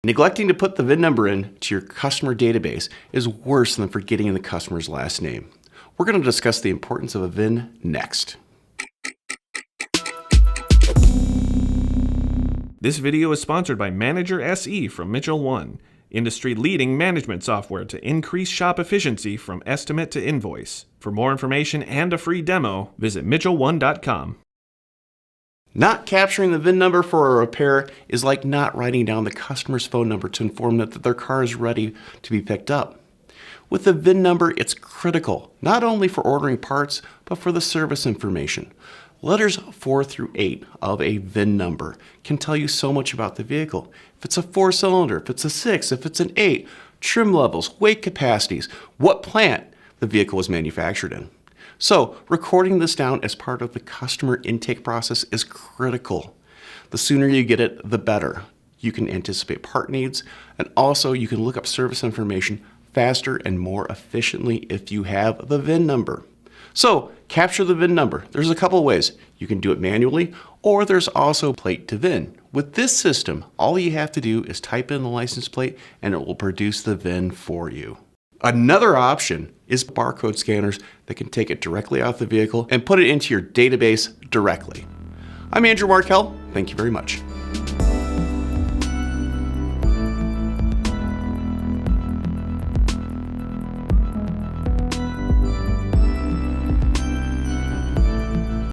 Neglecting to put the VIN number in to your customer database is worse than forgetting the customer's last name. We're going to discuss the importance of a VIN next. This video is sponsored by Manager SE from Mitchell 1, industry-leading management software to increase shop efficiency from estimate to invoice. For more information and a free demo, visit mitchell1.com. Not capturing the VIN number for a repair is like not writing down the customer's phone number to inform them that their car is ready to be picked up. With the VIN number, it's critical, not only for ordering parts, but for the service information. Letters 4 through 8 of a VIN number can tell you so much about the vehicle. If it's a 4-cylinder, if it's a 6, if it's an 8, trim levels, weight capacities, what plant the vehicle was manufactured in. So, recording this down as part of the customer intake process is critical. The sooner you get it, the better. You can anticipate part needs, and also you can look up service information faster and more efficiently if you have the VIN number. So, capture the VIN number. There's a couple of ways. You can do it manually, or there's also plate to VIN. With this system, all you have to do is type in the license plate and it will produce the VIN for you. Another option is barcode scanners that can take it directly off the vehicle and put it into your database directly. I'm Andrew Markel. Thank you very much.